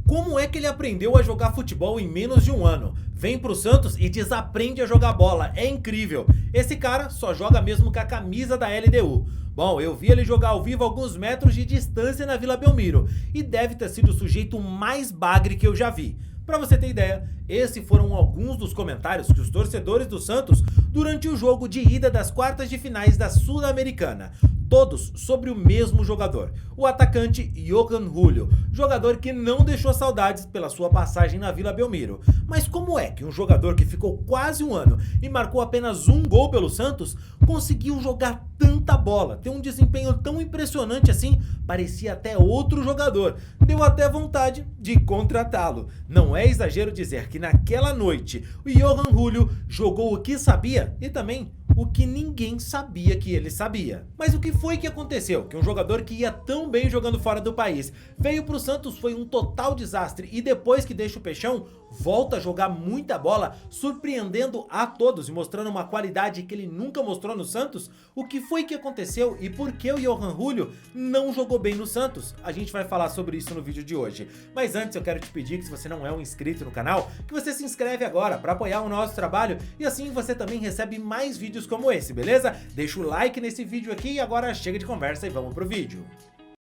Como é que ele aprendeu a jogar futebol em menos de um ano? Vem pro Santos e desaprende a jogar bola, é incrível. Esse cara só joga mesmo com a camisa da LDU. Bom, eu vi ele jogar ao vivo a alguns metros de distância na Vila Belmiro e deve ter sido o sujeito mais bagre que eu já vi. Pra você ter ideia, esses foram alguns dos comentários que os torcedores do Santos durante o jogo de ida das quartas de finais da Sul-Americana. Todos sobre o mesmo jogador, o atacante Johan Julio, jogador que não deixou saudades pela sua passagem na Vila Belmiro. Mas como é que um jogador que ficou quase um ano e marcou apenas um gol pelo Santos conseguiu jogar tanta bola, ter um desempenho tão impressionante assim, parecia até outro jogador? Deu até vontade de contratá-lo. Não é exagero dizer que naquela noite o Johan Julio jogou o que sabia e também o que ninguém sabia que ele sabia. Mas o que foi que aconteceu? Que um jogador que ia tão bem jogando fora do país veio pro Santos, foi um total desastre e depois que deixa o Peixão, volta a jogar muita bola, surpreendendo a todos e mostrando uma qualidade que ele nunca mostrou no Santos? O que foi que aconteceu e por que o Johan Julio não jogou bem no Santos? A gente vai falar sobre isso no vídeo de hoje. Mas antes eu quero te pedir que, se você não é um inscrito no canal, que você se inscreve agora para apoiar o nosso trabalho e assim você também recebe mais vídeos como esse, beleza? Deixa o like nesse vídeo aqui e agora chega de conversa e vamos pro vídeo.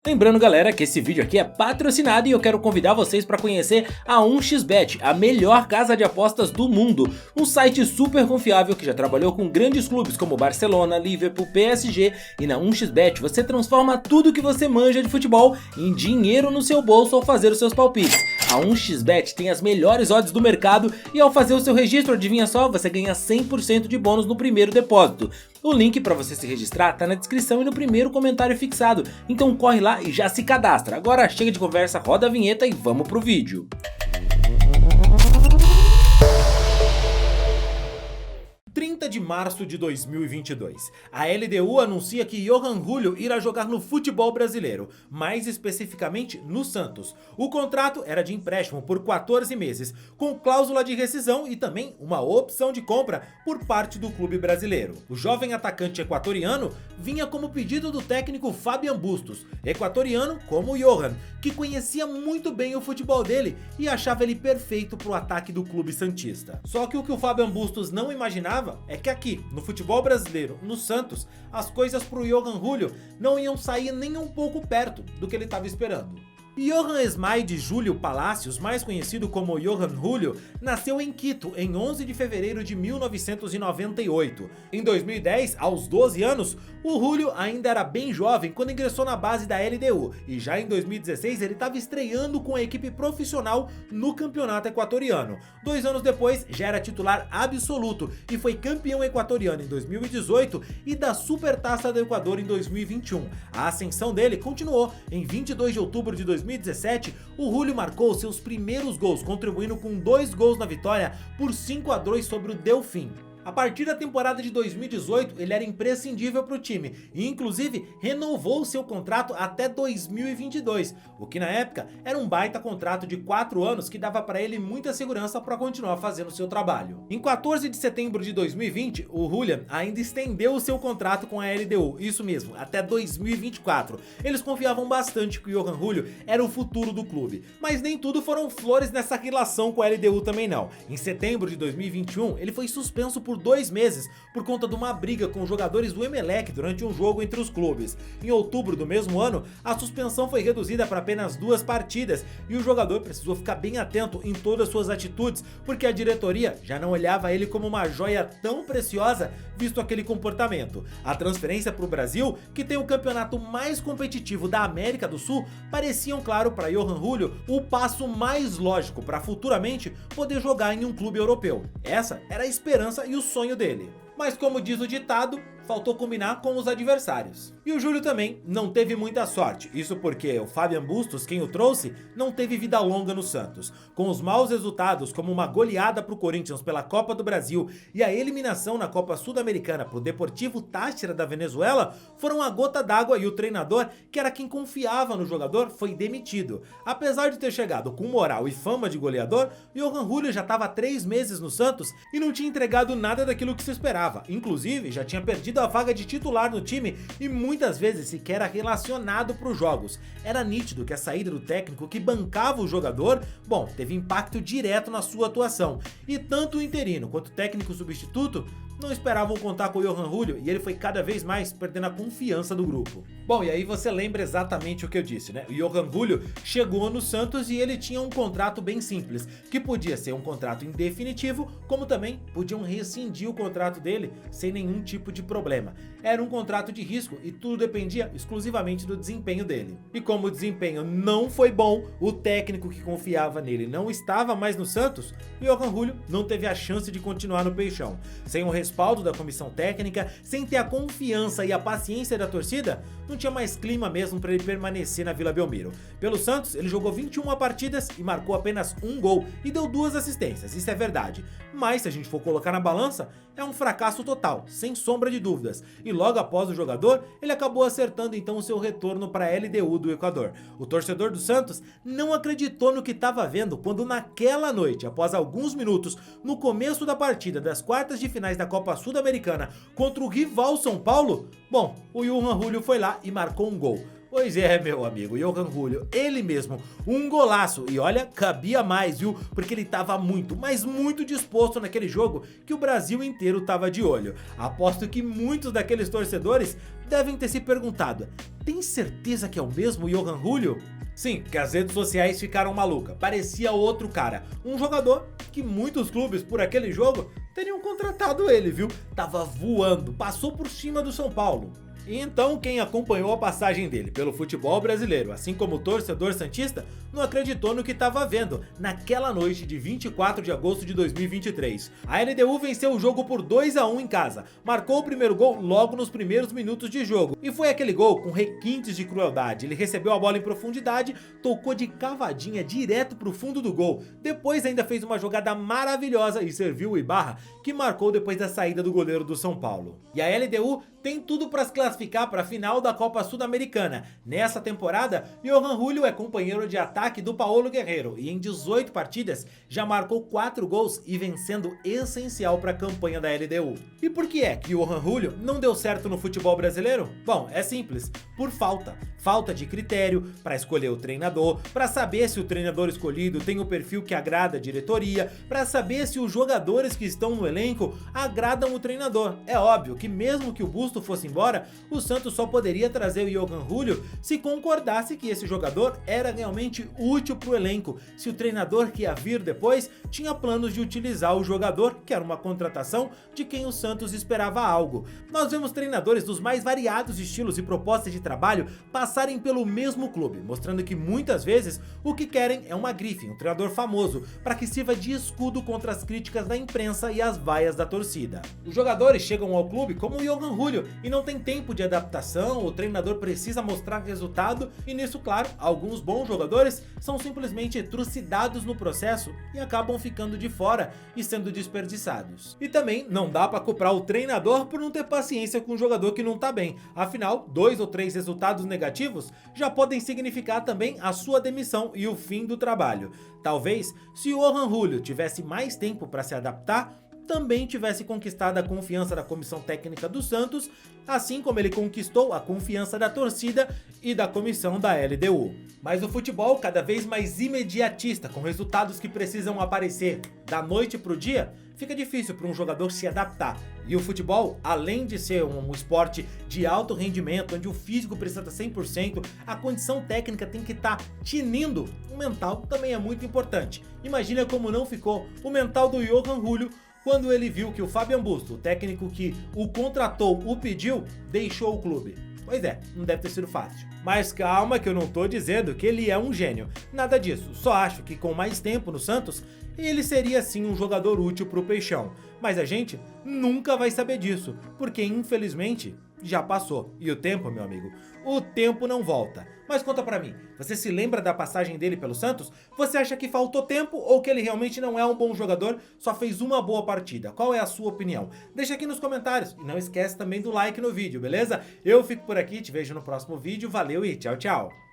Lembrando, galera, que esse vídeo aqui é patrocinado e eu quero convidar vocês para conhecer a 1xBet, a melhor casa de apostas do mundo. Um site super confiável que já trabalhou com grandes clubes como Barcelona, Liverpool, PSG, e na 1xBet você transforma tudo que você manja de futebol em dinheiro no seu bolso ao fazer os seus palpites. A 1xBet tem as melhores odds do mercado e ao fazer o seu registro, adivinha só, você ganha 100% de bônus no primeiro depósito. O link para você se registrar tá na descrição e no primeiro comentário fixado, então corre lá e já se cadastra. Agora chega de conversa, roda a vinheta e vamos pro vídeo. 30 de março de 2022, a LDU anuncia que Johan Julio irá jogar no futebol brasileiro, mais especificamente no Santos. O contrato era de empréstimo por 14 meses, com cláusula de rescisão e também uma opção de compra por parte do clube brasileiro. O jovem atacante equatoriano vinha como pedido do técnico Fabian Bustos, equatoriano como o Johan, que conhecia muito bem o futebol dele e achava ele perfeito para o ataque do clube santista. Só que o Fabian Bustos não imaginava é que aqui, no futebol brasileiro, no Santos, as coisas pro Johan Julio não iam sair nem um pouco perto do que ele estava esperando. Johan Esmaide Júlio Palacios, mais conhecido como Johan Julio, nasceu em Quito em 11 de fevereiro de 1998. Em 2010, aos 12 anos, o Julio ainda era bem jovem quando ingressou na base da LDU e já em 2016 ele estava estreando com a equipe profissional no campeonato equatoriano. 2 anos depois já era titular absoluto e foi campeão equatoriano em 2018 e da Supertaça do Equador em 2021. A ascensão dele continuou. Em 22 de outubro de 2017, o Julio marcou seus primeiros gols, contribuindo com 2 gols na vitória por 5-2 sobre o Delfim. A partir da temporada de 2018, ele era imprescindível para o time e inclusive renovou seu contrato até 2022, o que na época era um baita contrato de 4 anos que dava para ele muita segurança para continuar fazendo seu trabalho. Em 14 de setembro de 2020, o Julio ainda estendeu o seu contrato com a LDU, isso mesmo, até 2024. Eles confiavam bastante que o Johan Julio era o futuro do clube, mas nem tudo foram flores nessa relação com a LDU também não. Em setembro de 2021, ele foi suspenso por 2 meses por conta de uma briga com os jogadores do Emelec durante um jogo entre os clubes. Em outubro do mesmo ano, a suspensão foi reduzida para apenas 2 partidas e o jogador precisou ficar bem atento em todas suas atitudes, porque a diretoria já não olhava ele como uma joia tão preciosa visto aquele comportamento. A transferência para o Brasil, que tem o campeonato mais competitivo da América do Sul, pareciam, claro, para Johan Julio o passo mais lógico para futuramente poder jogar em um clube europeu. Essa era a esperança e o sonho dele. Mas como diz o ditado, faltou combinar com os adversários. E o Júlio também não teve muita sorte, isso porque o Fabian Bustos, quem o trouxe, não teve vida longa no Santos. Com os maus resultados, como uma goleada para o Corinthians pela Copa do Brasil e a eliminação na Copa Sul-Americana para o Deportivo Táchira da Venezuela, foram a gota d'água e o treinador, que era quem confiava no jogador, foi demitido. Apesar de ter chegado com moral e fama de goleador, Johan Julio já estava há 3 meses no Santos e não tinha entregado nada daquilo que se esperava, inclusive já tinha perdido garantido a vaga de titular no time e muitas vezes sequer era relacionado para os jogos. Era nítido que a saída do técnico que bancava o jogador, bom, teve impacto direto na sua atuação. E tanto o interino quanto o técnico substituto não esperavam contar com o Johan Julio e ele foi cada vez mais perdendo a confiança do grupo. Bom, e aí você lembra exatamente o que eu disse, né? O Johan Julio chegou no Santos e ele tinha um contrato bem simples, que podia ser um contrato indefinitivo, como também podiam rescindir o contrato dele sem nenhum tipo de problema. Era um contrato de risco e tudo dependia exclusivamente do desempenho dele. E como o desempenho não foi bom, o técnico que confiava nele não estava mais no Santos, o Johan Julio não teve a chance de continuar no Peixão. Sem o respaldo da comissão técnica, sem ter a confiança e a paciência da torcida, não tinha mais clima mesmo para ele permanecer na Vila Belmiro. Pelo Santos, ele jogou 21 partidas e marcou apenas um gol e deu 2 assistências, isso é verdade. Mas se a gente for colocar na balança, é um fracasso total, sem sombra de dúvidas. E logo após o jogador, ele acabou acertando então o seu retorno para a LDU do Equador. O torcedor do Santos não acreditou no que estava vendo quando naquela noite, após alguns minutos, no começo da partida das quartas de finais da Copa Sul-Americana contra o rival São Paulo, bom, o Johan Julio foi lá e marcou um gol. Pois é, meu amigo, Johan Julio, ele mesmo, um golaço, e olha, cabia mais, viu, porque ele tava muito, mas muito disposto naquele jogo que o Brasil inteiro tava de olho. Aposto que muitos daqueles torcedores devem ter se perguntado, tem certeza que é o mesmo Johan Julio? Sim, que as redes sociais ficaram malucas, parecia outro cara, um jogador que muitos clubes por aquele jogo teriam contratado ele, viu, tava voando, passou por cima do São Paulo. E então quem acompanhou a passagem dele pelo futebol brasileiro, assim como o torcedor santista, não acreditou no que estava vendo naquela noite de 24 de agosto de 2023. A LDU venceu o jogo por 2-1 em casa, marcou o primeiro gol logo nos primeiros minutos de jogo, e foi aquele gol com requintes de crueldade. Ele recebeu a bola em profundidade, tocou de cavadinha direto pro fundo do gol, depois ainda fez uma jogada maravilhosa e serviu o Ibarra, que marcou depois da saída do goleiro do São Paulo. E a LDU tem tudo para se classificar para a final da Copa Sul-Americana. Nessa temporada, Johan Julio é companheiro de ataque do Paulo Guerreiro e em 18 partidas já marcou 4 gols e vem sendo essencial para a campanha da LDU. E por que é que Johan Julio não deu certo no futebol brasileiro? Bom, é simples, por falta de critério para escolher o treinador, para saber se o treinador escolhido tem o perfil que agrada a diretoria, para saber se os jogadores que estão no elenco agradam o treinador. É óbvio que mesmo que o Busto fosse embora, o Santos só poderia trazer o Johan Julio se concordasse que esse jogador era realmente útil para o elenco, se o treinador que ia vir depois tinha planos de utilizar o jogador, que era uma contratação de quem o Santos esperava algo. Nós vemos treinadores dos mais variados estilos e propostas de trabalho passarem pelo mesmo clube, mostrando que muitas vezes o que querem é uma grife, um treinador famoso, para que sirva de escudo contra as críticas da imprensa e as vaias da torcida. Os jogadores chegam ao clube como o Johan Julio e não tem tempo de adaptação, o treinador precisa mostrar resultado e nisso, claro, alguns bons jogadores são simplesmente trucidados no processo e acabam ficando de fora e sendo desperdiçados. E também não dá para culpar o treinador por não ter paciência com um jogador que não tá bem, afinal, 2 ou 3 resultados negativos já podem significar também a sua demissão e o fim do trabalho. Talvez, se o Johan Julio tivesse mais tempo para se adaptar, também tivesse conquistado a confiança da comissão técnica do Santos, assim como ele conquistou a confiança da torcida e da comissão da LDU. Mas o futebol cada vez mais imediatista, com resultados que precisam aparecer da noite para o dia, fica difícil para um jogador se adaptar. E o futebol, além de ser um esporte de alto rendimento, onde o físico precisa estar 100%, a condição técnica tem que estar tinindo, o mental também é muito importante. Imagina como não ficou o mental do Johan Julio quando ele viu que o Fabian Busto, o técnico que o contratou, o pediu, deixou o clube. Pois é, não deve ter sido fácil. Mas calma que eu não tô dizendo que ele é um gênio. Nada disso, só acho que com mais tempo no Santos, ele seria sim um jogador útil pro Peixão. Mas a gente nunca vai saber disso, porque infelizmente já passou. E o tempo, meu amigo, o tempo não volta. Mas conta pra mim, você se lembra da passagem dele pelo Santos? Você acha que faltou tempo ou que ele realmente não é um bom jogador, só fez uma boa partida? Qual é a sua opinião? Deixa aqui nos comentários e não esquece também do like no vídeo, beleza? Eu fico por aqui, te vejo no próximo vídeo, valeu e tchau, tchau!